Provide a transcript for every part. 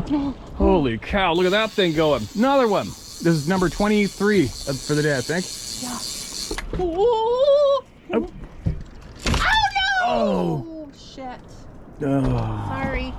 Holy cow, look at that thing going. Another one. This is number 23 for the day, I think. Yeah. Oh, Oh. oh no! Shit. Oh. Sorry.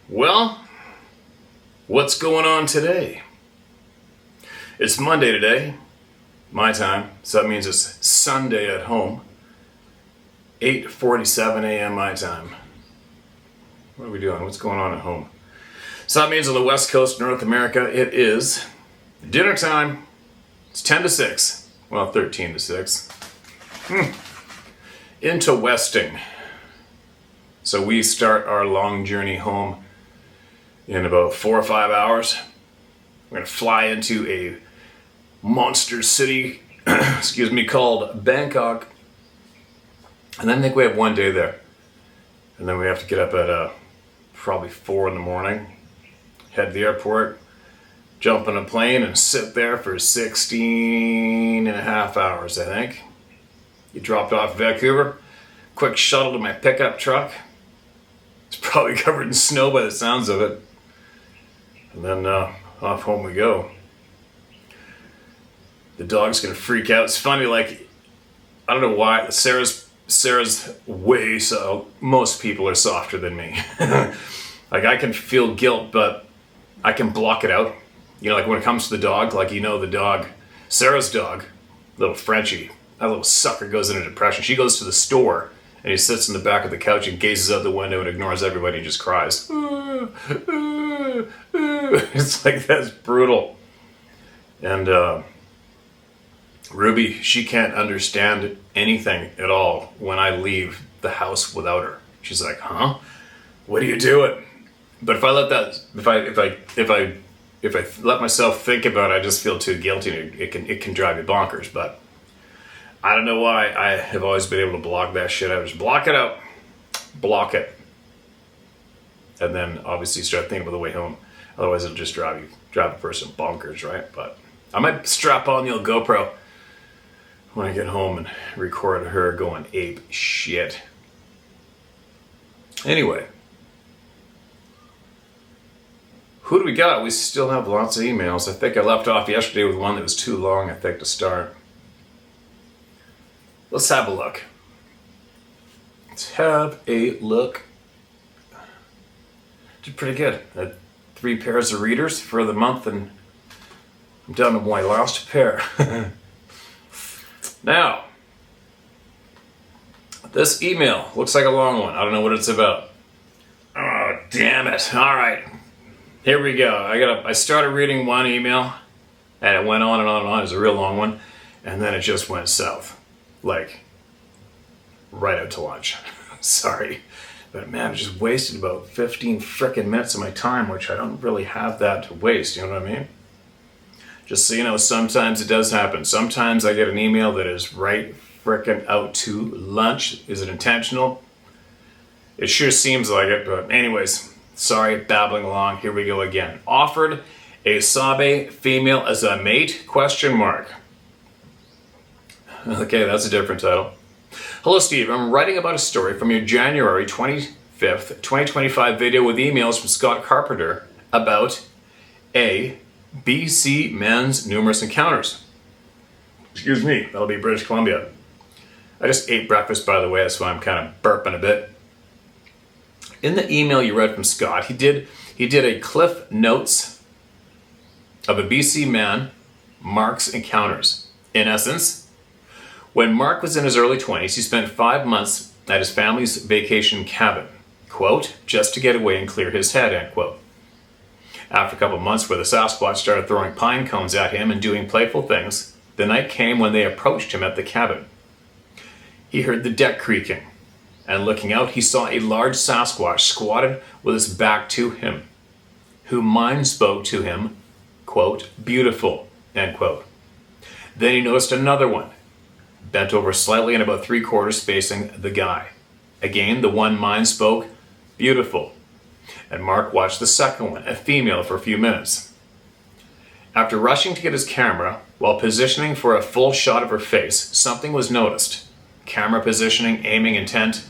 Well, what's going on today? It's Monday today, my time, so that means it's Sunday at home. 8:47 a.m. my time. What are we doing? What's going on at home? So that means on the west coast of North America, it is dinner time. It's 10 to 6. Well, 13 to 6. Into Westing. So we start our long journey home in about 4 or 5 hours. We're gonna fly into a monster city, excuse me, called Bangkok. And then I think we have one day there. And then we have to get up at probably 4 in the morning, head to the airport, jump on a plane and sit there for 16 and a half hours, I think. Get dropped off in Vancouver, quick shuttle to my pickup truck. It's probably covered in snow by the sounds of it. And then off home we go. The dog's gonna freak out. It's funny, like, I don't know why, Sarah's way so. Most people are softer than me. Like, I can feel guilt, but I can block it out. You know, like when it comes to the dog, like, you know, the dog, Sarah's dog, little Frenchie, that little sucker goes into depression. She goes to the store and he sits in the back of the couch and gazes out the window and ignores everybody and just cries. It's like, that's brutal. And Ruby, she can't understand anything at all when I leave the house without her. She's like, huh? What are you doing? But if I let that, if I let myself think about it, I just feel too guilty. It can drive me bonkers. But I don't know why I have always been able to block that shit out. Just block it out, block it, and then obviously start thinking about the way home. Otherwise, it'll just drive a person bonkers, right? But I might strap on the old GoPro when I get home and record her going ape shit. Anyway, who do we got? We still have lots of emails. I think I left off yesterday with one that was too long, I think, to start. Let's have a look. Let's have a look. Did pretty good. I had 3 pairs of readers for the month, and I'm down to my last pair. Now, this email looks like a long one. I don't know what it's about. Oh, damn it. All right. Here we go. I started reading one email, and it went on and on and on. It was a real long one, and then it just went south, like right out to lunch. Sorry, but man, I just wasted about 15 frickin' minutes of my time, which I don't really have that to waste. You know what I mean? Just so you know, sometimes it does happen. Sometimes I get an email that is right frickin' out to lunch. Is it intentional? It sure seems like it, but anyways. Sorry, babbling along. Here we go again. Offered a Sabe female as a mate? Question mark. Okay, that's a different title. Hello, Steve. I'm writing about a story from your January 25th, 2025 video with emails from Scott Carpenter about A, BC men's numerous encounters. Excuse me, that'll be British Columbia. I just ate breakfast, by the way, that's why I'm kind of burping a bit. In the email you read from Scott, he did a cliff notes of a BC man, Mark's encounters. In essence, when Mark was in his early 20s, he spent 5 months at his family's vacation cabin, quote, just to get away and clear his head, end quote. After a couple months where the Sasquatch started throwing pine cones at him and doing playful things, the night came when they approached him at the cabin. He heard the deck creaking. And looking out, he saw a large Sasquatch squatted with his back to him, who mind spoke to him, quote, beautiful, end quote. Then he noticed another one, bent over slightly and about 3/4 facing the guy. Again, the one mind spoke, beautiful. And Mark watched the second one, a female, for a few minutes. After rushing to get his camera, while positioning for a full shot of her face, something was noticed. Camera positioning, aiming, intent.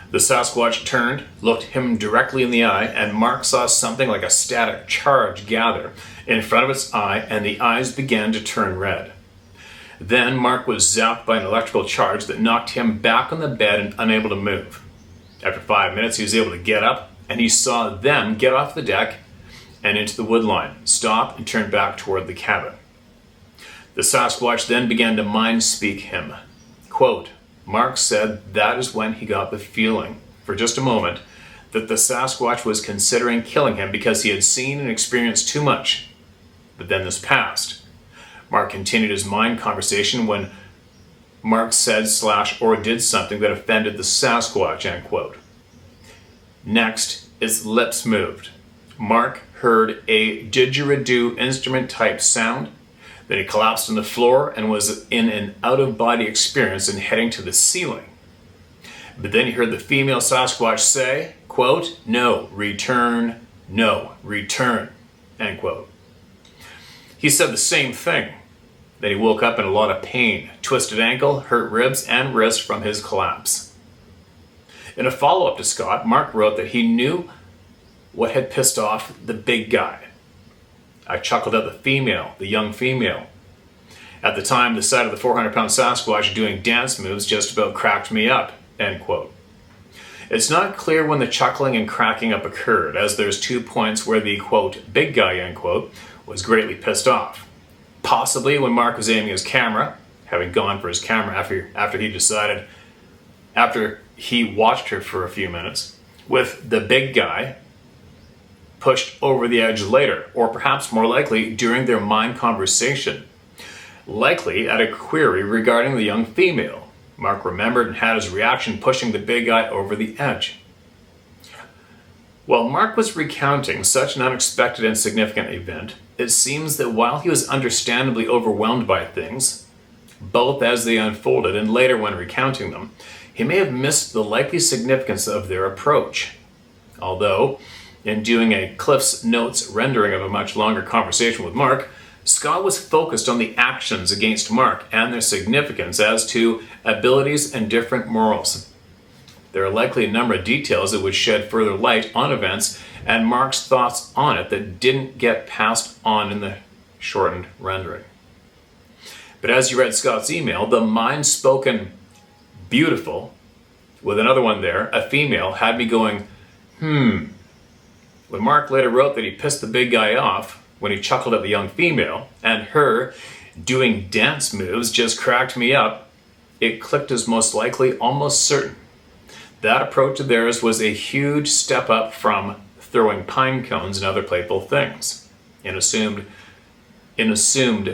The Sasquatch turned, looked him directly in the eye, and Mark saw something like a static charge gather in front of its eye, and the eyes began to turn red. Then Mark was zapped by an electrical charge that knocked him back on the bed and unable to move. After 5 minutes, he was able to get up, and he saw them get off the deck and into the woodline, stop, and turn back toward the cabin. The Sasquatch then began to mind speak him. Quote, Mark said that is when he got the feeling, for just a moment, that the Sasquatch was considering killing him because he had seen and experienced too much. But then this passed. Mark continued his mind conversation when Mark said / or did something that offended the Sasquatch, end quote. Next, its lips moved. Mark heard a didgeridoo instrument type sound. Then he collapsed on the floor and was in an out-of-body experience and heading to the ceiling. But then he heard the female Sasquatch say, quote, no, return, end quote. He said the same thing. Then he woke up in a lot of pain, twisted ankle, hurt ribs, and wrist from his collapse. In a follow-up to Scott, Mark wrote that he knew what had pissed off the big guy. I chuckled at the young female. At the time, the sight of the 400-pound Sasquatch doing dance moves just about cracked me up, end quote. It's not clear when the chuckling and cracking up occurred, as there's 2 points where the, quote, big guy, end quote, was greatly pissed off. Possibly when Mark was aiming his camera, having gone for his camera after he watched her for a few minutes, with the big guy pushed over the edge later, or perhaps more likely during their mind conversation. Likely at a query regarding the young female. Mark remembered and had his reaction pushing the big guy over the edge. While Mark was recounting such an unexpected and significant event, it seems that while he was understandably overwhelmed by things, both as they unfolded and later when recounting them, he may have missed the likely significance of their approach. Although, in doing a Cliff's Notes rendering of a much longer conversation with Mark, Scott was focused on the actions against Mark and their significance as to abilities and different morals. There are likely a number of details that would shed further light on events and Mark's thoughts on it that didn't get passed on in the shortened rendering. But as you read Scott's email, the mind-spoken beautiful, with another one there, a female, had me going, When Mark later wrote that he pissed the big guy off when he chuckled at the young female, and her doing dance moves just cracked me up, it clicked as most likely almost certain. That approach of theirs was a huge step up from throwing pine cones and other playful things, in assumed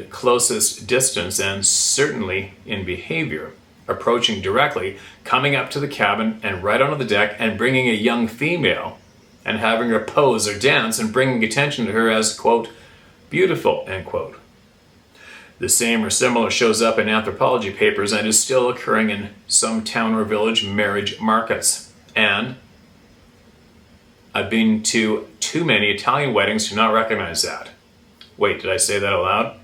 closest distance and certainly in behavior, approaching directly, coming up to the cabin and right onto the deck and bringing a young female and having her pose or dance and bringing attention to her as, quote, beautiful, end quote. The same or similar shows up in anthropology papers and is still occurring in some town or village marriage markets. And I've been to too many Italian weddings to not recognize that. Wait, did I say that aloud?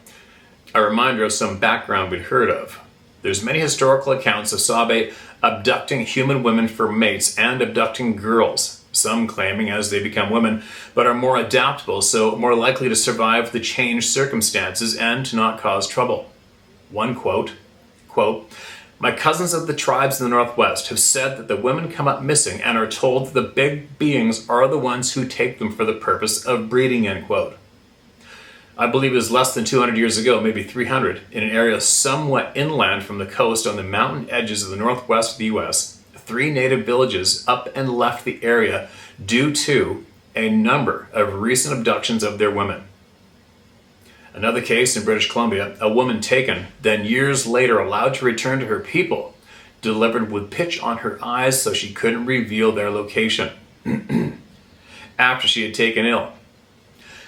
A reminder of some background we'd heard of. There's many historical accounts of Sabe abducting human women for mates and abducting girls, some claiming as they become women, but are more adaptable, so more likely to survive the changed circumstances and to not cause trouble. One quote, "My cousins of the tribes in the Northwest have said that the women come up missing and are told that the big beings are the ones who take them for the purpose of breeding," end quote. I believe it was less than 200 years ago, maybe 300, in an area somewhat inland from the coast on the mountain edges of the northwest of the US, 3 native villages up and left the area due to a number of recent abductions of their women. Another case in British Columbia, a woman taken, then years later allowed to return to her people, delivered with pitch on her eyes so she couldn't reveal their location after she had taken ill.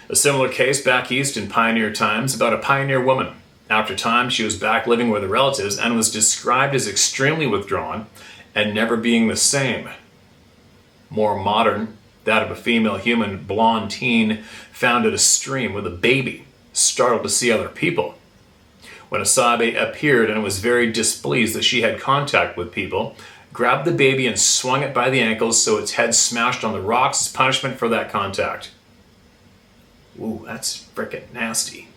A similar case back east in pioneer times about a pioneer woman. After time, she was back living with her relatives and was described as extremely withdrawn and never being the same. More modern, that of a female human blonde teen found at a stream with a baby, startled to see other people. When a Sabe appeared and was very displeased that she had contact with people, grabbed the baby and swung it by the ankles so its head smashed on the rocks as punishment for that contact. Ooh, that's frickin' nasty.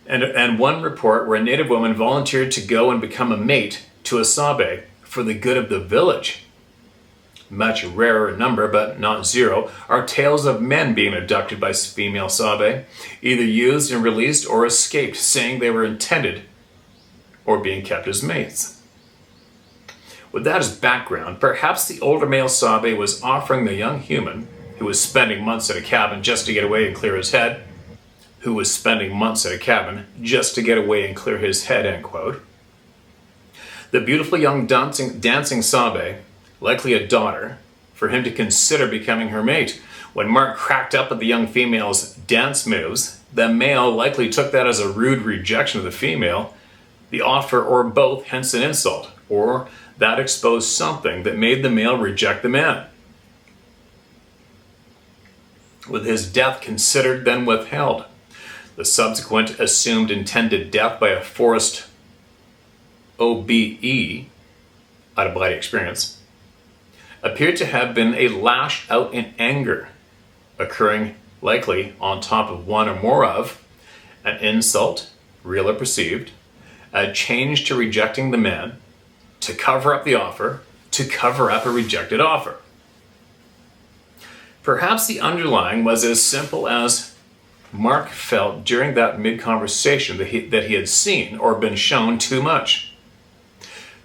And one report where a native woman volunteered to go and become a mate to a Sabe for the good of the village. Much rarer in number, but not zero, are tales of men being abducted by female Sabe, either used and released or escaped, saying they were intended or being kept as mates. With that as background, perhaps the older male Sabe was offering the young human who was spending months at a cabin just to get away and clear his head, end quote. The beautiful young dancing Sabe, likely a daughter, for him to consider becoming her mate. When Mark cracked up at the young female's dance moves, the male likely took that as a rude rejection of the female, the offer, or both, hence an insult, or that exposed something that made the male reject the man. With his death considered, then withheld. The subsequent assumed intended death by a forced OBE, out-of-body experience, appeared to have been a lash out in anger, occurring likely on top of one or more of an insult, real or perceived, a change to rejecting the man, to cover up the offer, to cover up a rejected offer. Perhaps the underlying was as simple as Mark felt during that mid-conversation that he had seen or been shown too much.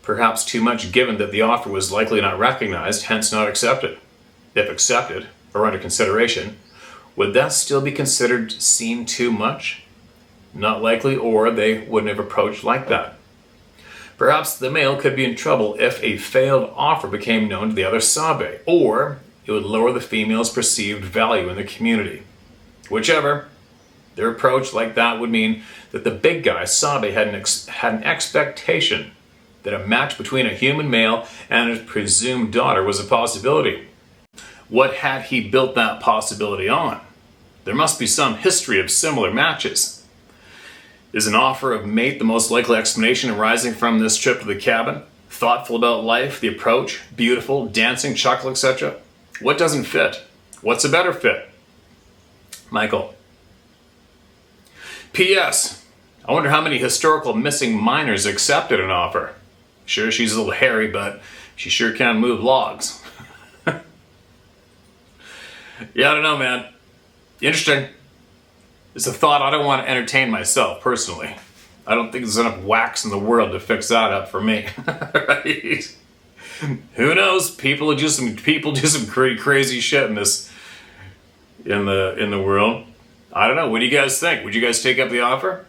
Perhaps too much given that the offer was likely not recognized, hence not accepted. If accepted, or under consideration, would that still be considered seen too much? Not likely, or they wouldn't have approached like that. Perhaps the male could be in trouble if a failed offer became known to the other Sabe, or it would lower the female's perceived value in the community. Whichever, their approach like that would mean that the big guy, Sabe, had an expectation that a match between a human male and his presumed daughter was a possibility. What had he built that possibility on? There must be some history of similar matches. Is an offer of mate the most likely explanation arising from this trip to the cabin? Thoughtful about life, the approach, beautiful, dancing, chocolate, etc.? What doesn't fit? What's a better fit? Michael. P.S. I wonder how many historical missing miners accepted an offer. Sure, she's a little hairy, but she sure can move logs. Yeah, I don't know, man. Interesting. It's a thought I don't want to entertain myself, personally. I don't think there's enough wax in the world to fix that up for me. Right? Who knows? People do some crazy shit in this in the world. I don't know. What do you guys think? Would you guys take up the offer?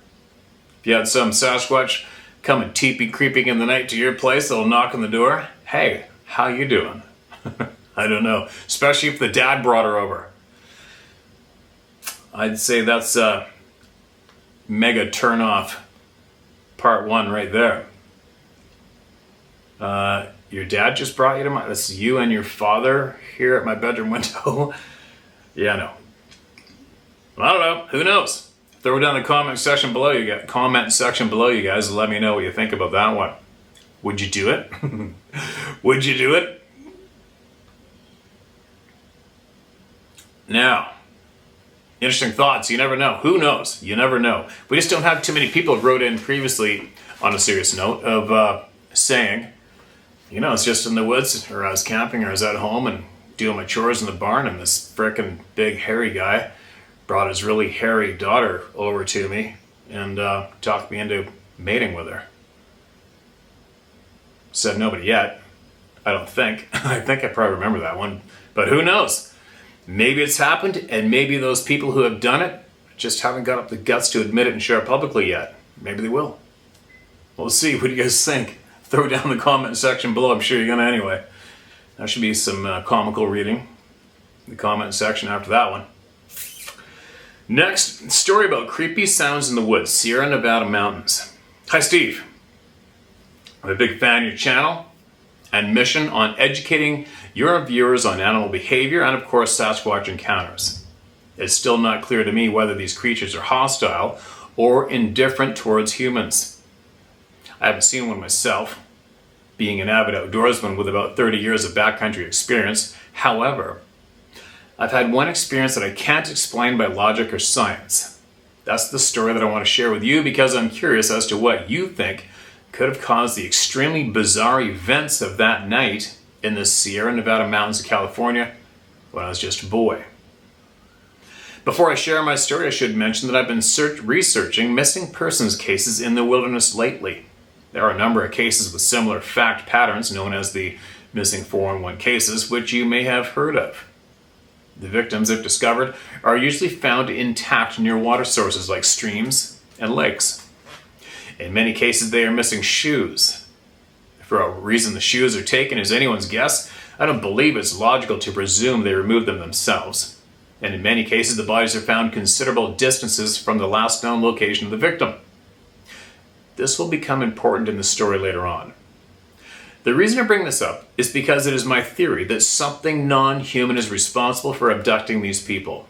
If you had some Sasquatch coming teepee creeping in the night to your place, they'll knock on the door. Hey, how you doing? I don't know. Especially if the dad brought her over. I'd say that's a mega turn off part 1 right there. Your dad just brought you to my... That's you and your father here at my bedroom window. Yeah, no. I don't know. Who knows? Throw it down in the comment section below. You guys, and let me know what you think about that one. Would you do it? Would you do it? Now, interesting thoughts. You never know. Who knows? You never know. We just don't have too many people who wrote in previously, on a serious note, of saying, you know, it's just in the woods, or I was camping, or I was at home and doing my chores in the barn, and this frickin' big hairy guy brought his really hairy daughter over to me and talked me into mating with her. Said nobody yet. I don't think. I think I probably remember that one. But who knows? Maybe it's happened, and maybe those people who have done it just haven't got up the guts to admit it and share it publicly yet. Maybe they will. We'll see. What do you guys think? Throw it down in the comment section below. I'm sure you're going to anyway. That should be some comical reading in the comment section after that one. Next, story about creepy sounds in the woods, Sierra Nevada mountains. Hi, Steve. I'm a big fan of your channel and mission on educating your viewers on animal behavior and, of course, Sasquatch encounters. It's still not clear to me whether these creatures are hostile or indifferent towards humans. I haven't seen one myself, being an avid outdoorsman with about 30 years of backcountry experience. However, I've had one experience that I can't explain by logic or science. That's the story that I want to share with you because I'm curious as to what you think could have caused the extremely bizarre events of that night in the Sierra Nevada mountains of California when I was just a boy. Before I share my story, I should mention that I've been researching missing persons cases in the wilderness lately. There are a number of cases with similar fact patterns known as the missing 411 cases, which you may have heard of. The victims, if discovered, are usually found intact near water sources like streams and lakes. In many cases, they are missing shoes. For a reason the shoes are taken is anyone's guess. I don't believe it's logical to presume they removed them themselves. And in many cases, the bodies are found considerable distances from the last known location of the victim. This will become important in the story later on. The reason I bring this up is because it is my theory that something non-human is responsible for abducting these people.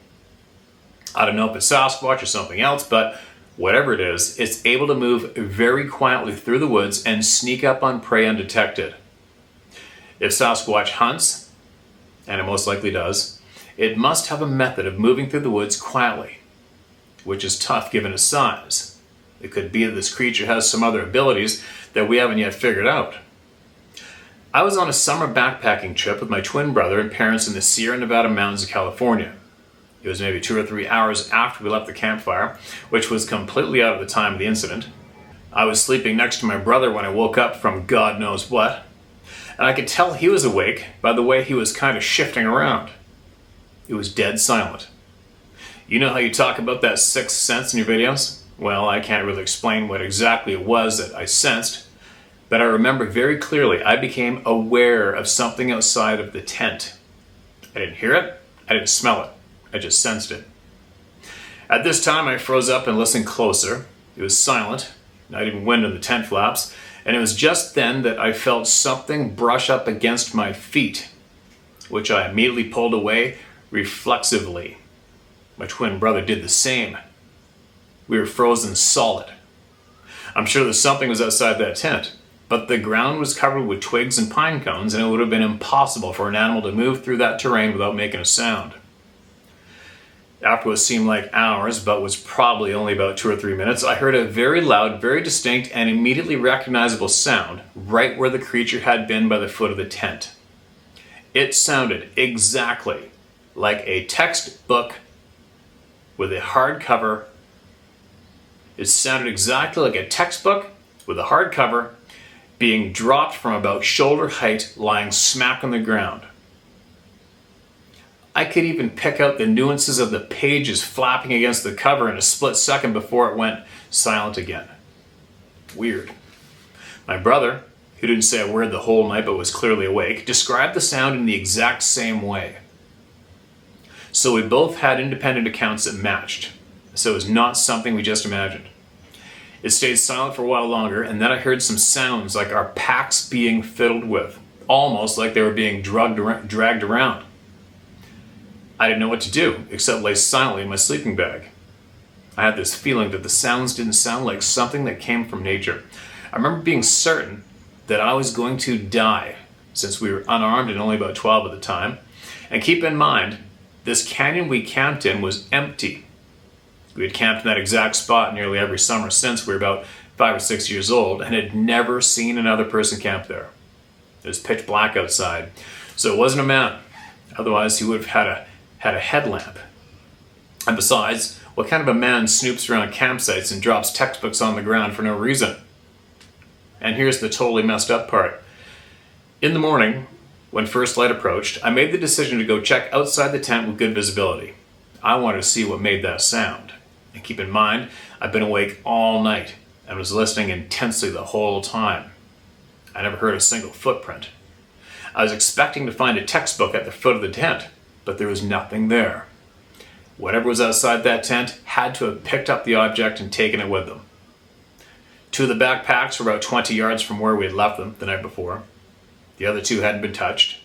I don't know if it's Sasquatch or something else, but whatever it is, it's able to move very quietly through the woods and sneak up on prey undetected. If Sasquatch hunts, and it most likely does, it must have a method of moving through the woods quietly, which is tough given its size. It could be that this creature has some other abilities that we haven't yet figured out. I was on a summer backpacking trip with my twin brother and parents in the Sierra Nevada mountains of California. It was maybe 2 or 3 hours after we left the campfire, which was completely out of the time of the incident. I was sleeping next to my brother when I woke up from God knows what, and I could tell he was awake by the way he was kind of shifting around. It was dead silent. You know how you talk about that sixth sense in your videos? Well, I can't really explain what exactly it was that I sensed, but I remember very clearly I became aware of something outside of the tent. I didn't hear it, I didn't smell it, I just sensed it. At this time I froze up and listened closer. It was silent, not even wind in the tent flaps, and it was just then that I felt something brush up against my feet, which I immediately pulled away reflexively. My twin brother did the same. We were frozen solid. I'm sure that something was outside that tent, but the ground was covered with twigs and pine cones, and it would have been impossible for an animal to move through that terrain without making a sound. After what seemed like hours, but was probably only about 2 or 3 minutes, I heard a very loud, very distinct, and immediately recognizable sound right where the creature had been by the foot of the tent. It sounded exactly like a textbook with a hardcover. It sounded exactly like a textbook with a hardcover being dropped from about shoulder height, lying smack on the ground. I could even pick out the nuances of the pages flapping against the cover in a split second before it went silent again. Weird. My brother, who didn't say a word the whole night but was clearly awake, described the sound in the exact same way. So we both had independent accounts that matched. So it was not something we just imagined. It stayed silent for a while longer, and then I heard some sounds like our packs being fiddled with, almost like they were being dragged around. I didn't know what to do, except lay silently in my sleeping bag. I had this feeling that the sounds didn't sound like something that came from nature. I remember being certain that I was going to die, since we were unarmed and only about 12 at the time. And keep in mind, this canyon we camped in was empty. We had camped in that exact spot nearly every summer since we were about 5 or 6 years old and had never seen another person camp there. It was pitch black outside, so it wasn't a man. Otherwise, he would have had a headlamp. And besides, what kind of a man snoops around campsites and drops textbooks on the ground for no reason? And here's the totally messed up part. In the morning, when first light approached, I made the decision to go check outside the tent with good visibility. I wanted to see what made that sound. And keep in mind, I've been awake all night and was listening intensely the whole time. I never heard a single footprint. I was expecting to find a textbook at the foot of the tent, but there was nothing there. Whatever was outside that tent had to have picked up the object and taken it with them. 2 of the backpacks were about 20 yards from where we had left them the night before. The other 2 hadn't been touched.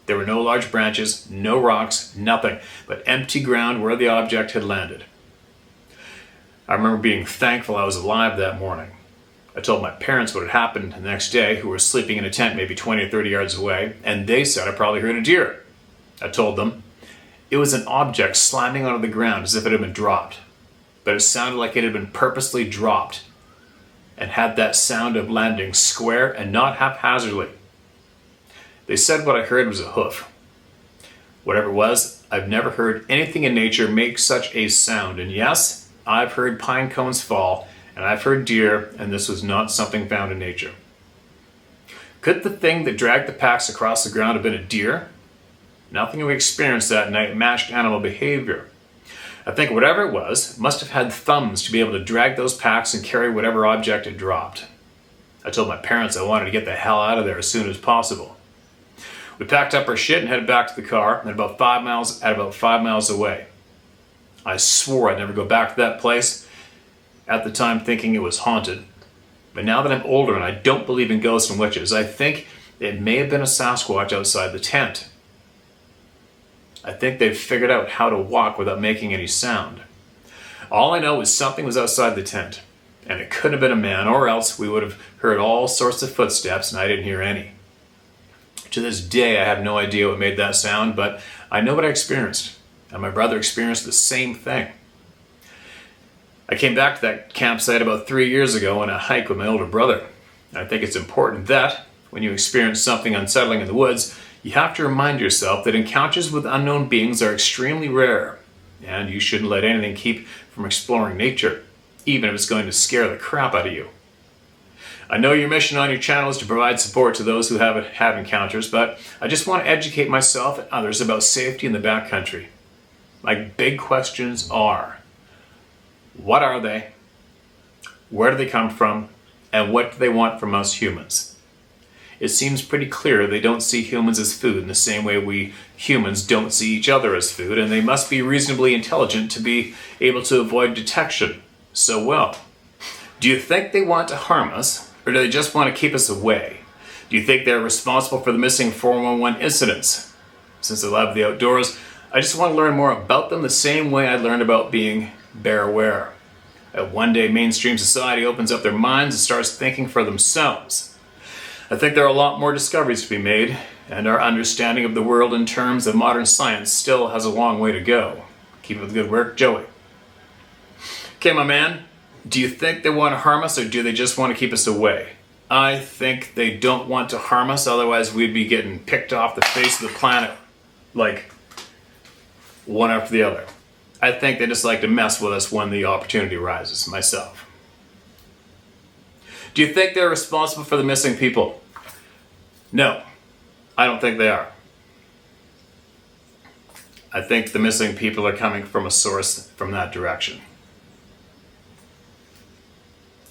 There were no large branches, no rocks, nothing, but empty ground where the object had landed. I remember being thankful I was alive that morning. I told my parents what had happened the next day, who were sleeping in a tent maybe 20 or 30 yards away, and they said I probably heard a deer. I told them it was an object slamming onto the ground as if it had been dropped, but it sounded like it had been purposely dropped and had that sound of landing square and not haphazardly. They said what I heard was a hoof. Whatever it was, I've never heard anything in nature make such a sound, and yes, I've heard pine cones fall, and I've heard deer, and this was not something found in nature. Could the thing that dragged the packs across the ground have been a deer? Nothing we experienced that night matched animal behavior. I think whatever it was must have had thumbs to be able to drag those packs and carry whatever object it dropped. I told my parents I wanted to get the hell out of there as soon as possible. We packed up our shit and headed back to the car at about 5 miles away. I swore I'd never go back to that place, at the time thinking it was haunted. But now that I'm older and I don't believe in ghosts and witches, I think it may have been a Sasquatch outside the tent. I think they've figured out how to walk without making any sound. All I know is something was outside the tent, and it couldn't have been a man, or else we would have heard all sorts of footsteps and I didn't hear any. To this day, I have no idea what made that sound, but I know what I experienced. And my brother experienced the same thing. I came back to that campsite about 3 years ago on a hike with my older brother. I think it's important that, when you experience something unsettling in the woods, you have to remind yourself that encounters with unknown beings are extremely rare, and you shouldn't let anything keep from exploring nature, even if it's going to scare the crap out of you. I know your mission on your channel is to provide support to those who have encounters, but I just want to educate myself and others about safety in the backcountry. My big questions are, what are they? Where do they come from? And what do they want from us humans? It seems pretty clear they don't see humans as food in the same way we humans don't see each other as food, and they must be reasonably intelligent to be able to avoid detection so well. Do you think they want to harm us, or do they just want to keep us away? Do you think they're responsible for the missing 411 incidents? Since I love the outdoors, I just want to learn more about them the same way I learned about being bear aware. One day mainstream society opens up their minds and starts thinking for themselves. I think there are a lot more discoveries to be made, and our understanding of the world in terms of modern science still has a long way to go. Keep up the good work, Joey. Okay, my man, do you think they want to harm us, or do they just want to keep us away? I think they don't want to harm us, otherwise we'd be getting picked off the face of the planet, like one after the other. I think they just like to mess with us when the opportunity arises, myself. Do you think they're responsible for the missing people? No, I don't think they are. I think the missing people are coming from a source from that direction.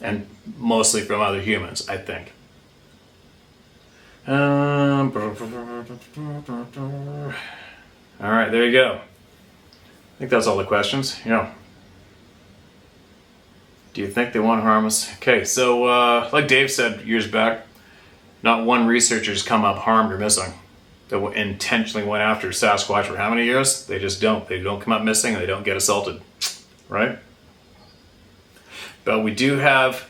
And mostly from other humans, I think. Alright, there you go. I think that's all the questions. Yeah. Do you think they want to harm us? Okay, so like Dave said years back, not one researcher's come up harmed or missing that intentionally went after Sasquatch for how many years? They just don't. They don't come up missing and they don't get assaulted, right? But we do have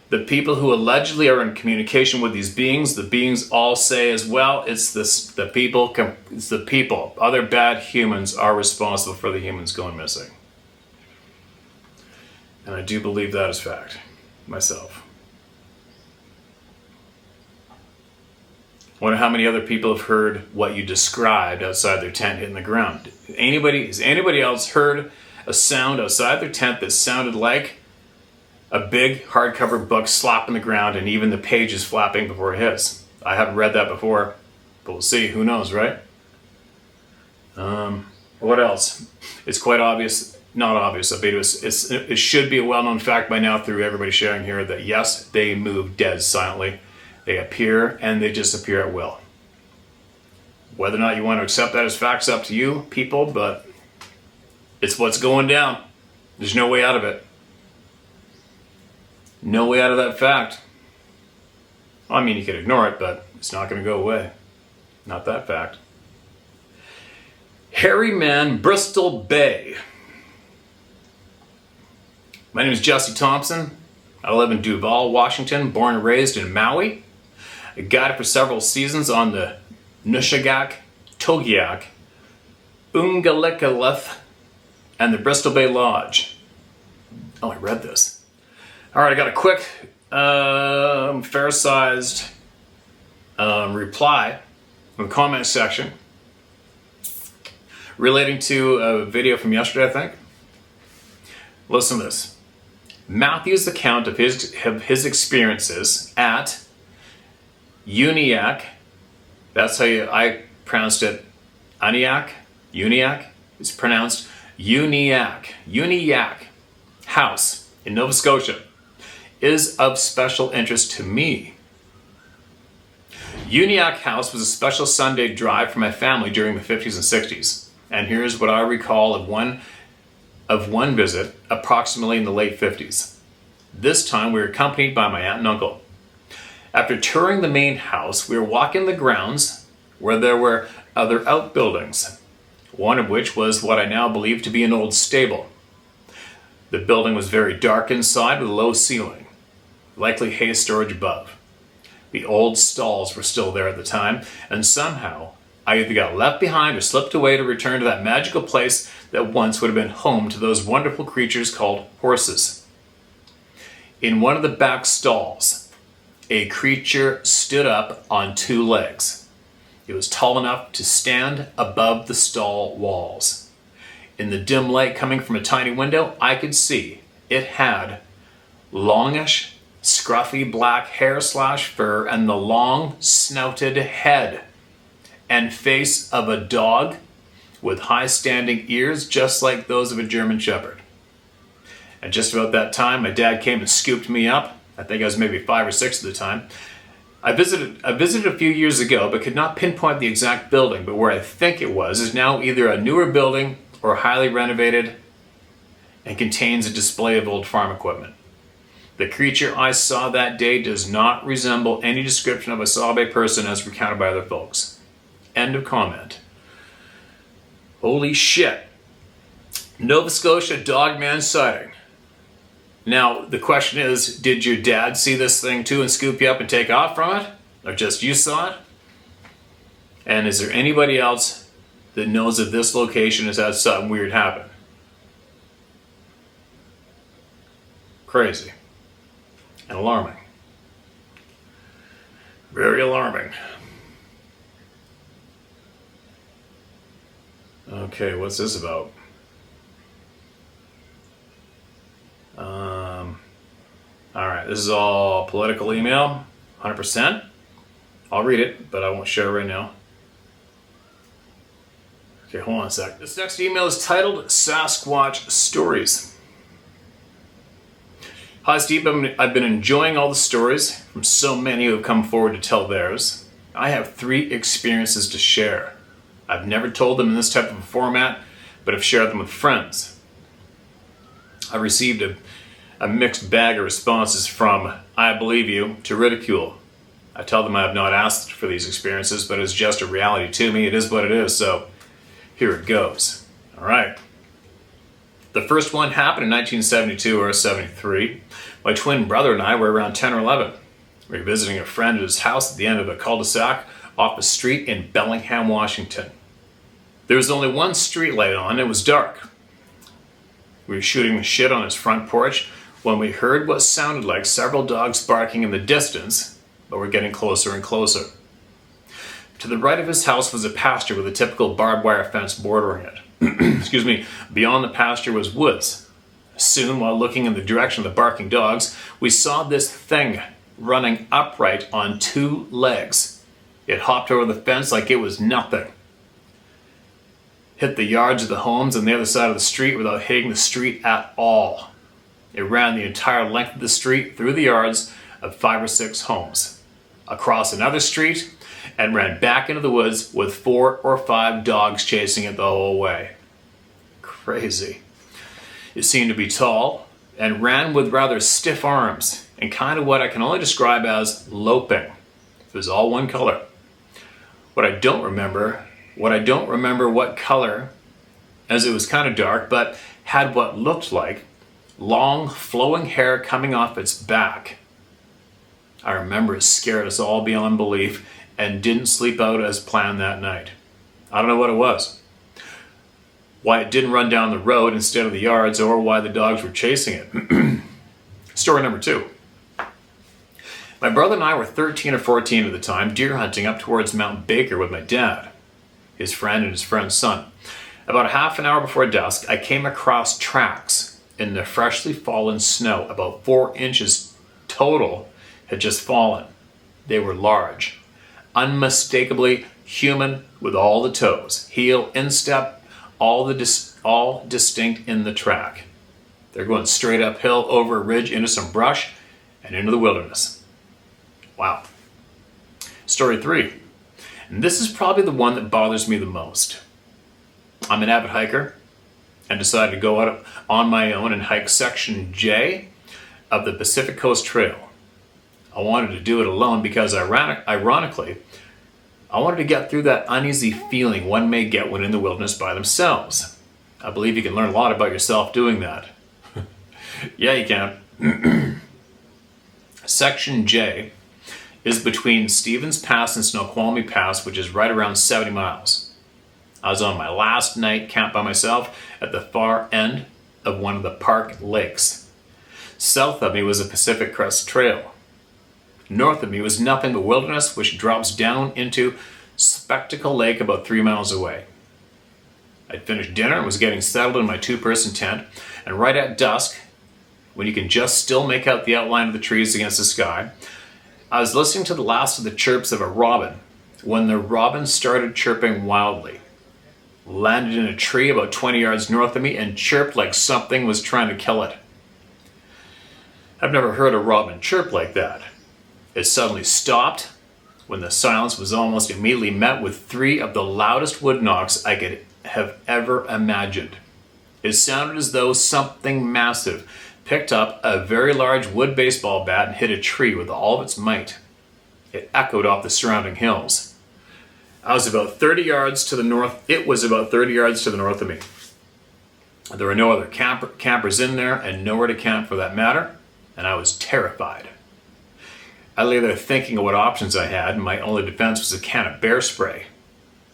the people who allegedly are in communication with these beings. The beings all say as well, it's the people. Other bad humans are responsible for the humans going missing. And I do believe that is fact, myself. Wonder how many other people have heard what you described outside their tent hitting the ground. Has anybody else heard a sound outside their tent that sounded like a big hardcover book slapping the ground and even the pages flapping before it hits? I haven't read that before, but we'll see. Who knows, right? What else? It's quite obvious. Not obvious. I mean, it should be a well-known fact by now through everybody sharing here that yes, they move dead silently. They appear and they disappear at will. Whether or not you want to accept that as facts, up to you, people, but it's what's going down. There's no way out of it. No way out of that fact. I mean, you could ignore it, but it's not going to go away. Not that fact. Hairy Man, Bristol Bay. My name is Jesse Thompson. I live in Duval, Washington, born and raised in Maui. I guided for several seasons on the Nushagak, Togiak, Ungalikalith, and the Bristol Bay Lodge. Oh, I read this. All right, I got a quick, fair-sized reply from the comment section relating to a video from yesterday, I think. Listen to this. Matthew's account of his experiences at Uniacke, that's how I pronounced it, Uniacke, it's pronounced Uniacke House in Nova Scotia, is of special interest to me. Uniacke House was a special Sunday drive for my family during the 50s and 60s, and here's what I recall of one visit, approximately in the late 50s. This time we were accompanied by my aunt and uncle. After touring the main house, we were walking the grounds where there were other outbuildings, one of which was what I now believe to be an old stable. The building was very dark inside with a low ceiling, likely hay storage above. The old stalls were still there at the time, and somehow I either got left behind or slipped away to return to that magical place that once would have been home to those wonderful creatures called horses. In one of the back stalls, a creature stood up on two legs. It was tall enough to stand above the stall walls. In the dim light coming from a tiny window, I could see it had longish, scruffy black hair/fur and the long, snouted head and face of a dog with high-standing ears just like those of a German Shepherd. And just about that time, my dad came and scooped me up. I think I was maybe 5 or 6 at the time. I visited a few years ago, but could not pinpoint the exact building, but where I think it was is now either a newer building or highly renovated and contains a display of old farm equipment. The creature I saw that day does not resemble any description of a Sabe person as recounted by other folks. End of comment. Holy shit. Nova Scotia Dogman sighting. Now, the question is, did your dad see this thing too and scoop you up and take off from it? Or just you saw it? And is there anybody else that knows that this location has had something weird happen? Crazy. And alarming. Very alarming. Okay, what's this about? Alright, this is all political email, 100%. I'll read it, but I won't share it right now. Okay, hold on a sec. This next email is titled Sasquatch Stories. Hi Steve, I've been enjoying all the stories from so many who have come forward to tell theirs. I have 3 experiences to share. I've never told them in this type of a format, but have shared them with friends. I've received a mixed bag of responses from I believe you to ridicule. I tell them I have not asked for these experiences, but it's just a reality to me. It is what it is, so here it goes. All right. The first one happened in 1972 or 73. My twin brother and I were around 10 or 11. We were visiting a friend at his house at the end of a cul-de-sac off a street in Bellingham, Washington. There was only one street light on, and it was dark. We were shooting the shit on his front porch when we heard what sounded like several dogs barking in the distance, but were getting closer and closer. To the right of his house was a pasture with a typical barbed wire fence bordering it. Excuse me. Beyond the pasture was woods. Soon, while looking in the direction of the barking dogs, we saw this thing running upright on 2 legs. It hopped over the fence like it was nothing. Hit the yards of the homes on the other side of the street without hitting the street at all. It ran the entire length of the street through the yards of 5 or 6 homes, across another street, and ran back into the woods with 4 or 5 dogs chasing it the whole way. Crazy. It seemed to be tall and ran with rather stiff arms and kind of what I can only describe as loping. It was all one color. What I don't remember what color, as it was kind of dark, but had what looked like long flowing hair coming off its back. I remember it scared us all beyond belief and didn't sleep out as planned that night. I don't know what it was, why it didn't run down the road instead of the yards, or why the dogs were chasing it. Story number 2. My brother and I were 13 or 14 at the time, deer hunting up towards Mount Baker with my dad, his friend and his friend's son. About a half an hour before dusk, I came across tracks in the freshly fallen snow. About 4 inches total had just fallen. They were large, unmistakably human with all the toes, heel, instep, all distinct in the track. They're going straight uphill over a ridge into some brush and into the wilderness. Wow. Story 3. And this is probably the one that bothers me the most. I'm an avid hiker and decided to go out on my own and hike Section J of the Pacific Coast Trail. I wanted to do it alone because, ironically, I wanted to get through that uneasy feeling one may get when in the wilderness by themselves. I believe you can learn a lot about yourself doing that. Yeah, you can. Section J is between Stevens Pass and Snoqualmie Pass, which is right around 70 miles. I was on my last night camp by myself at the far end of one of the park lakes. South of me was a Pacific Crest Trail. North of me was nothing but wilderness, which drops down into Spectacle Lake about 3 miles away. I'd finished dinner and was getting settled in my 2-person tent, and right at dusk, when you can just still make out the outline of the trees against the sky, I was listening to the last of the chirps of a robin when the robin started chirping wildly, landed in a tree about 20 yards north of me, and chirped like something was trying to kill it. I've never heard a robin chirp like that. It suddenly stopped when the silence was almost immediately met with 3 of the loudest wood knocks I could have ever imagined. It sounded as though something massive picked up a very large wood baseball bat and hit a tree with all of its might. It echoed off the surrounding hills. It was about 30 yards to the north of me. There were no other campers in there and nowhere to camp for that matter, and I was terrified. I lay there thinking of what options I had, and my only defense was a can of bear spray.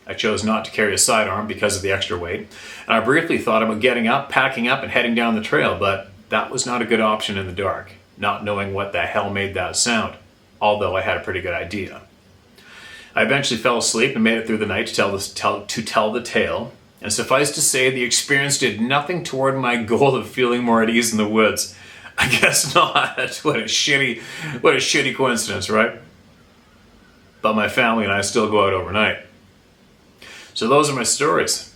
I chose not to carry a sidearm because of the extra weight, and I briefly thought about getting up, packing up, and heading down the trail, but that was not a good option in the dark, not knowing what the hell made that sound, although I had a pretty good idea. I eventually fell asleep and made it through the night to tell the tale, and suffice to say the experience did nothing toward my goal of feeling more at ease in the woods. I guess not. What a shitty coincidence, right? But my family and I still go out overnight. So those are my stories.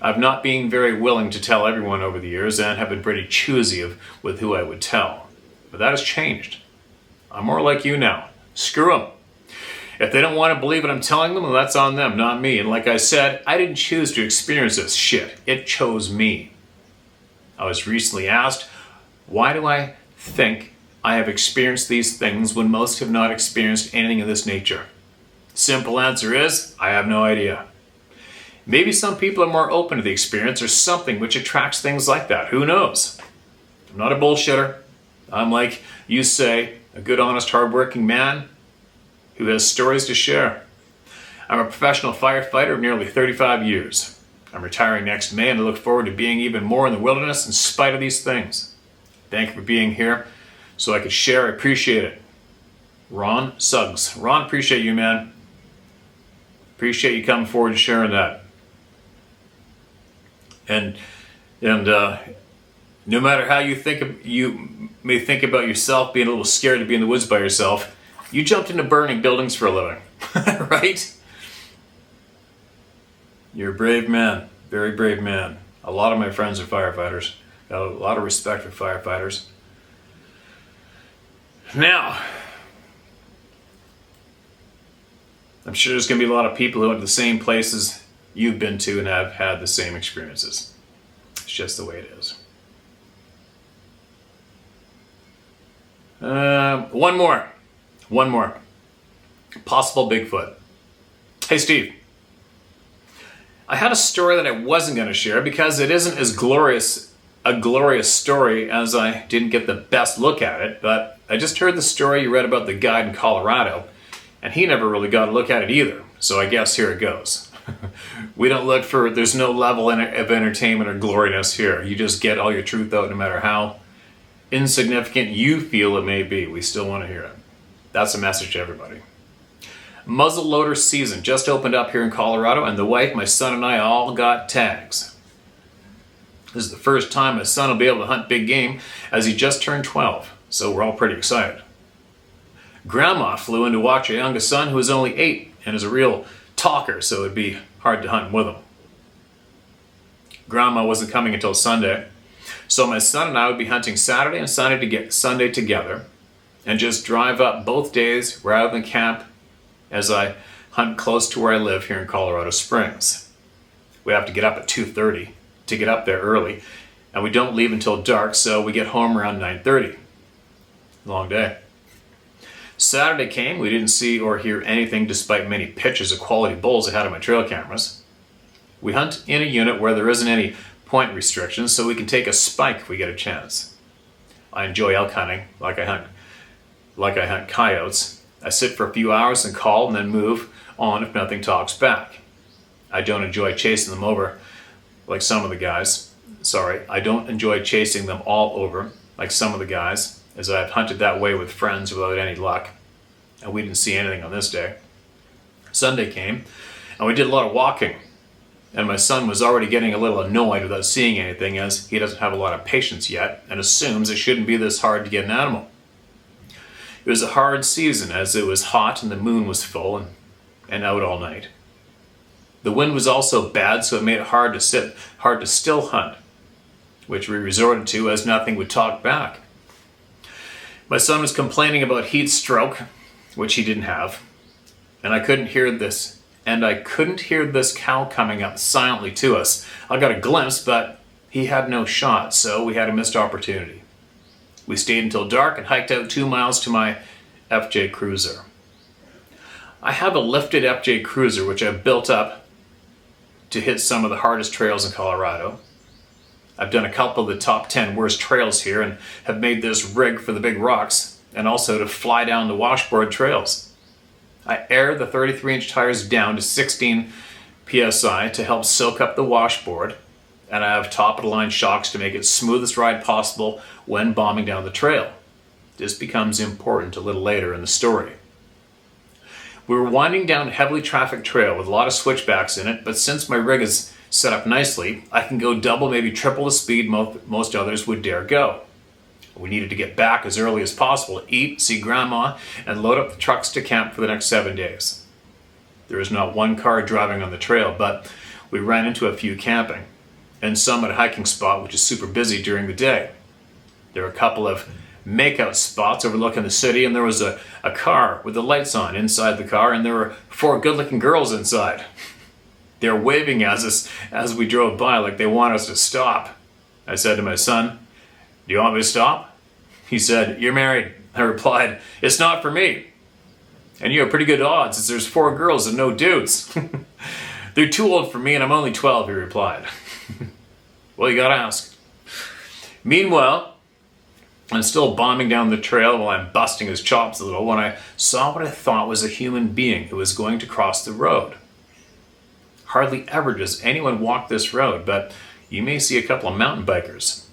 I've not been very willing to tell everyone over the years and have been pretty choosy with who I would tell. But that has changed. I'm more like you now. Screw them. If they don't want to believe what I'm telling them, well, that's on them, not me. And like I said, I didn't choose to experience this shit. It chose me. I was recently asked, why do I think I have experienced these things when most have not experienced anything of this nature? Simple answer is, I have no idea. Maybe some people are more open to the experience or something which attracts things like that. Who knows? I'm not a bullshitter. I'm, like you say, a good, honest, hardworking man who has stories to share. I'm a professional firefighter of nearly 35 years. I'm retiring next May and I look forward to being even more in the wilderness in spite of these things. Thank you for being here so I could share. I appreciate it. Ron Suggs. Ron, appreciate you, man. Appreciate you coming forward and sharing that. And no matter how you may think about yourself being a little scared to be in the woods by yourself, you jumped into burning buildings for a living, right? You're a brave man, very brave man. A lot of my friends are firefighters. Got a lot of respect for firefighters. Now, I'm sure there's going to be a lot of people who went to the same places you've been to and have had the same experiences. It's just the way it is. One more. Possible Bigfoot. Hey, Steve. I had a story that I wasn't going to share because it isn't as glorious story as I didn't get the best look at it, but I just heard the story you read about the guide in Colorado, and he never really got a look at it either, so I guess here it goes. There's no level of entertainment or gloriness here. You just get all your truth out no matter how insignificant you feel it may be. We still want to hear it. That's a message to everybody. Muzzleloader season just opened up here in Colorado, and the wife, my son, and I all got tags. This is the first time my son will be able to hunt big game as he just turned 12, so we're all pretty excited. Grandma flew in to watch our youngest son, who is only 8 and is a real talker, so it'd be hard to hunt with him. Grandma wasn't coming until Sunday, so my son and I would be hunting Saturday and Sunday together and just drive up both days rather than camp as I hunt close to where I live here in Colorado Springs. We have to get up at 2:30 to get up there early, and we don't leave until dark, so we get home around 9:30. Long day. Saturday came, we didn't see or hear anything despite many pictures of quality bulls I had on my trail cameras. We hunt in a unit where there isn't any point restrictions, so we can take a spike if we get a chance. I enjoy elk hunting, like I hunt coyotes. I sit for a few hours and call and then move on if nothing talks back. I don't enjoy chasing them over like some of the guys. I don't enjoy chasing them all over like some of the guys, as I've hunted that way with friends without any luck, and we didn't see anything on this day. Sunday came, and we did a lot of walking, and my son was already getting a little annoyed without seeing anything, as he doesn't have a lot of patience yet and assumes it shouldn't be this hard to get an animal. It was a hard season as it was hot and the moon was full and out all night. The wind was also bad, so it made it hard to still hunt, which we resorted to as nothing would talk back. My son was complaining about heat stroke, which he didn't have, and I couldn't hear this cow coming up silently to us. I got a glimpse, but he had no shot, so we had a missed opportunity. We stayed until dark and hiked out 2 miles to my FJ Cruiser. I have a lifted FJ Cruiser, which I've built up to hit some of the hardest trails in Colorado. I've done a couple of the top 10 worst trails here and have made this rig for the big rocks and also to fly down the washboard trails. I air the 33-inch tires down to 16 psi to help soak up the washboard, and I have top-of-the-line shocks to make it smoothest ride possible when bombing down the trail. This becomes important a little later in the story. We were winding down a heavily trafficked trail with a lot of switchbacks in it, but since my rig is set up nicely, I can go double, maybe triple the speed most others would dare go. We needed to get back as early as possible to eat, see Grandma, and load up the trucks to camp for the next 7 days. There is not one car driving on the trail, but we ran into a few camping, and some at a hiking spot which is super busy during the day. There were a couple of makeout spots overlooking the city, and there was a car with the lights on inside the car, and there were 4 good-looking girls inside. They were waving at us as we drove by like they want us to stop. I said to my son, "Do you want me to stop?" He said, "You're married." I replied, "It's not for me." "And you have pretty good odds as there's 4 girls and no dudes." "They're too old for me and I'm only 12, he replied. Well, you gotta ask. Meanwhile, I'm still bombing down the trail while I'm busting his chops a little when I saw what I thought was a human being who was going to cross the road. Hardly ever does anyone walk this road, but you may see a couple of mountain bikers.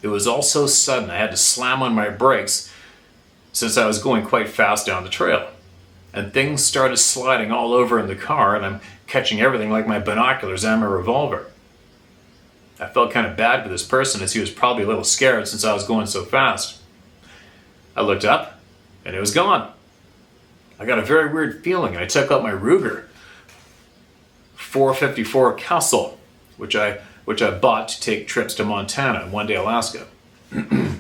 It was all so sudden I had to slam on my brakes since I was going quite fast down the trail. And things started sliding all over in the car, and I'm catching everything like my binoculars and my revolver. I felt kind of bad for this person as he was probably a little scared since I was going so fast. I looked up and it was gone. I got a very weird feeling and I took out my Ruger 454 Castle, which I bought to take trips to Montana and one day Alaska. I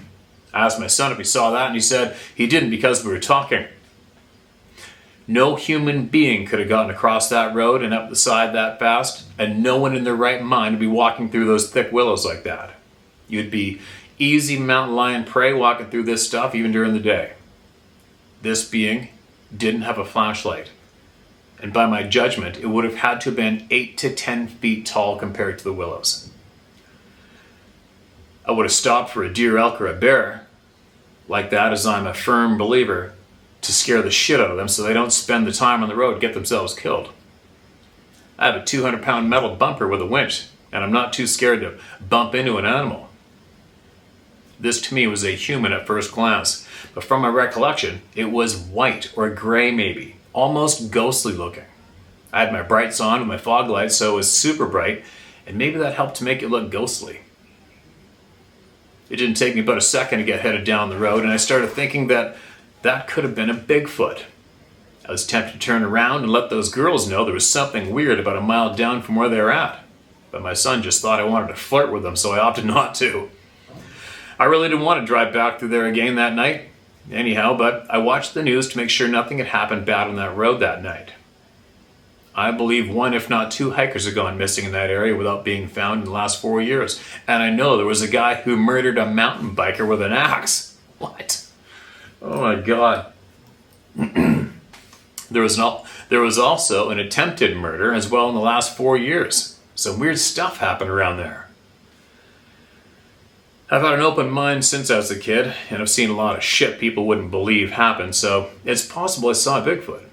asked my son if he saw that and he said he didn't because we were talking. No human being could have gotten across that road and up the side that fast, and no one in their right mind would be walking through those thick willows like that. You'd be easy mountain lion prey walking through this stuff even during the day. This being didn't have a flashlight, and by my judgment, it would have had to have been 8 to 10 feet tall compared to the willows. I would have stopped for a deer, elk, or a bear like that, as I'm a firm believer, to scare the shit out of them so they don't spend the time on the road and get themselves killed. I have a 200-pound metal bumper with a winch, and I'm not too scared to bump into an animal. This to me was a human at first glance, but from my recollection, it was white or gray maybe, almost ghostly looking. I had my brights on with my fog lights, so it was super bright, and maybe that helped to make it look ghostly. It didn't take me but a second to get headed down the road, and I started thinking that could have been a Bigfoot. I was tempted to turn around and let those girls know there was something weird about a mile down from where they were at, but my son just thought I wanted to flirt with them, so I opted not to. I really didn't want to drive back through there again that night, anyhow, but I watched the news to make sure nothing had happened bad on that road that night. I believe 1, if not 2 hikers have gone missing in that area without being found in the last 4 years, and I know there was a guy who murdered a mountain biker with an axe. What? Oh my God. There was also an attempted murder as well in the last 4 years. Some weird stuff happened around there. I've had an open mind since I was a kid, and I've seen a lot of shit people wouldn't believe happened, so it's possible I saw Bigfoot.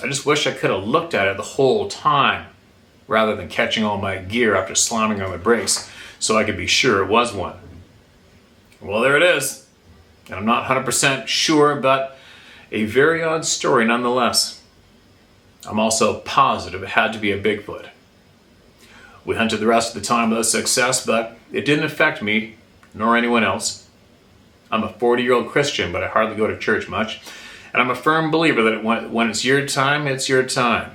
I just wish I could have looked at it the whole time, rather than catching all my gear after slamming on my brakes, so I could be sure it was one. Well, there it is. And I'm not 100% sure, but a very odd story nonetheless. I'm also positive it had to be a Bigfoot. We hunted the rest of the time without success, but it didn't affect me, nor anyone else. I'm a 40-year-old Christian, but I hardly go to church much, and I'm a firm believer that when it's your time, it's your time.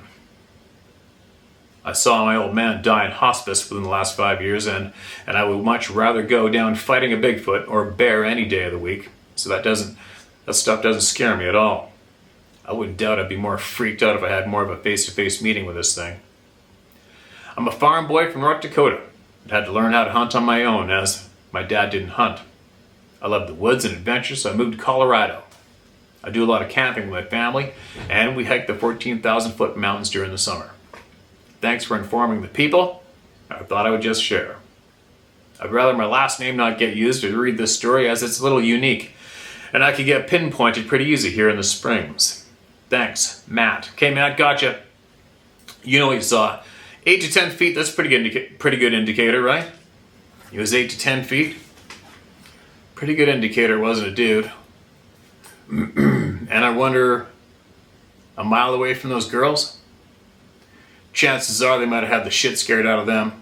I saw my old man die in hospice within the last 5 years, and I would much rather go down fighting a Bigfoot or a bear any day of the week. So that stuff doesn't scare me at all. I wouldn't doubt I'd be more freaked out if I had more of a face-to-face meeting with this thing. I'm a farm boy from North Dakota and had to learn how to hunt on my own as my dad didn't hunt. I love the woods and adventure, so I moved to Colorado. I do a lot of camping with my family, and we hike the 14,000-foot mountains during the summer. Thanks for informing the people. I thought I would just share. I'd rather my last name not get used to read this story as it's a little unique, and I could get pinpointed pretty easy here in the Springs. Thanks, Matt. Okay, Matt, gotcha. You know what you saw. 8 to 10 feet, that's pretty good indicator, right? It was 8 to 10 feet. Pretty good indicator, wasn't it, dude? And I wonder, a mile away from those girls? Chances are they might have had the shit scared out of them.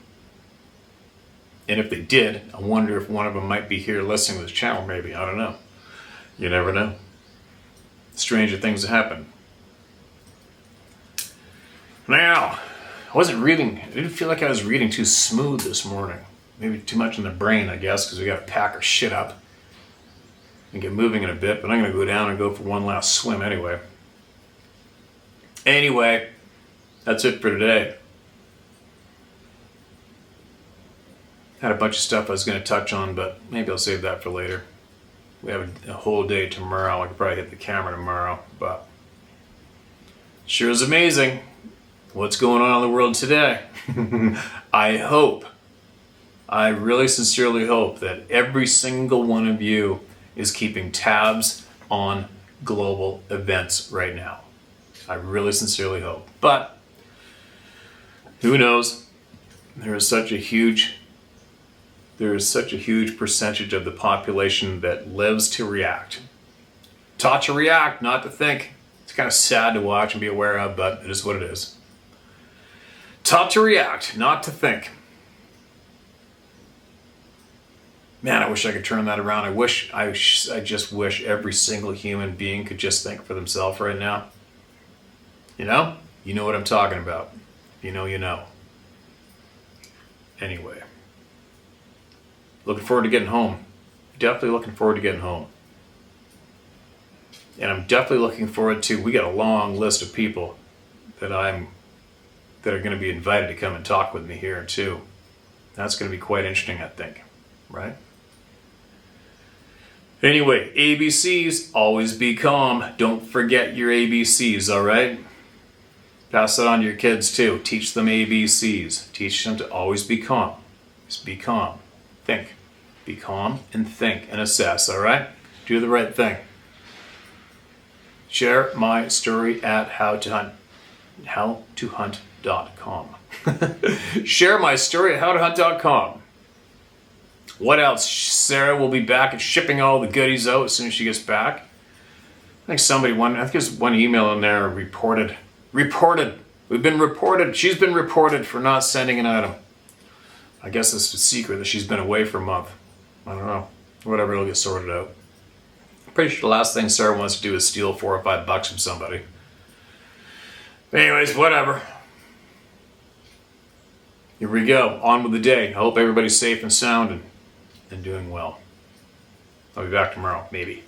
And if they did, I wonder if one of them might be here listening to this channel, maybe. I don't know. You never know. Stranger things happen. Now, I didn't feel like I was reading too smooth this morning. Maybe too much in the brain, I guess, because we got to pack our shit up and get moving in a bit. But I'm going to go down and go for one last swim anyway. Anyway, that's it for today. Had a bunch of stuff I was going to touch on, but maybe I'll save that for later. We have a whole day tomorrow. I could probably hit the camera tomorrow, but sure is amazing what's going on in the world today. I really sincerely hope that every single one of you is keeping tabs on global events right now. I really sincerely hope. But who knows? There is such a huge percentage of the population that lives to react. Taught to react, not to think. It's kind of sad to watch and be aware of, but it is what it is. Taught to react, not to think. Man, I wish I could turn that around. I just wish every single human being could just think for themselves right now. You know? You know what I'm talking about. If you know, you know. Anyway. Looking forward to getting home. Definitely looking forward to getting home. And I'm definitely looking forward to, we got a long list of people that are going to be invited to come and talk with me here too. That's going to be quite interesting, I think. Right? Anyway, ABCs, always be calm. Don't forget your ABCs, all right? Pass that on to your kids too. Teach them ABCs. Teach them to always be calm. Just be calm. Think. Be calm and think and assess, all right? Do the right thing. Share my story at howtohunt.com. Share my story at howtohunt.com. What else? Sarah will be back and shipping all the goodies out as soon as she gets back. I think there's one email in there reported. We've been reported. She's been reported for not sending an item. I guess it's a secret that she's been away for a month. I don't know. Whatever, it'll get sorted out. I'm pretty sure the last thing Sarah wants to do is steal $4 or $5 from somebody. But anyways, whatever. Here we go. On with the day. I hope everybody's safe and sound and doing well. I'll be back tomorrow, maybe.